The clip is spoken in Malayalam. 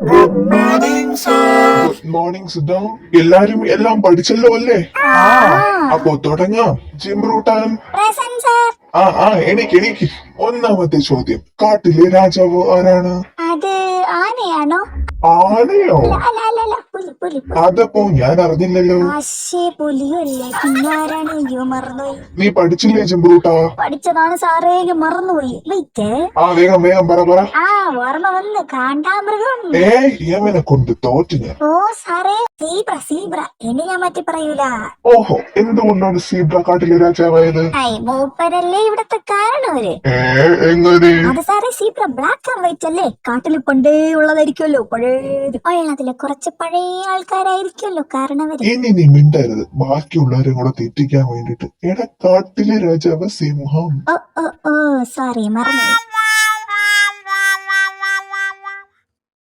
Good morning sir. Good morning Sudha. എല്ലാരും എല്ലാം പഠിച്ചല്ലോ അല്ലേ? അപ്പോ തുടങ്ങാം. ജിംറൂട്ടാൻ. എനിക്ക് ഒന്നാമത്തെ ചോദ്യം, കാട്ടിലെ രാജാവ് ആരാണ്? അത് ആനയാണോ? ആനയോ? അതപ്പോ ഞാൻ അറിഞ്ഞില്ലല്ലോ. പുലിയല്ലേ, പിന്നെ ആരാണ്? മറന്നുപോയി. നീ പഠിച്ചില്ലേ ജിംറൂട്ടാ? പഠിച്ചതാണ് സാറേ, മറന്നുപോയി. വെയിറ്റ്. വേഗം വേഗം പറ. ഓർമ്മ വന്ന്. കാണ്ടാമൃഗം. യവനെ കൊണ്ട് തോറ്റു ഞാൻ. ഓ സാറേ, സീബ്ര. ഇനി ഞാൻ മറ്റേ പറയൂല. ഓഹോ, എന്തുകൊണ്ടാണ് സീബ്ര കാട്ടിലെ രാജാവായത്? മൂപ്പരല്ലേ ഇവിടത്തെ കാരണവര്. എങ്ങനെ? അത് സാറേ, സീബ്ര ബ്ലാക്ക് ആൻഡ് വൈറ്റ് അല്ലേ, കാട്ടിൽ പണ്ടേ ഉള്ളതായിരിക്കുമല്ലോ, പഴയത്. ഉള്ളതില് കുറച്ച് പഴയ ആൾക്കാരായിരിക്കുമല്ലോ കാരണവര്. ഇനി നീ മിണ്ടരുത്, ബാക്കിയുള്ളവരെ കൂടെ തെറ്റിക്കാൻ വേണ്ടിട്ട്. കാട്ടിലെ രാജാവ് സിംഹം. ഓ സോറി, മറന്നു.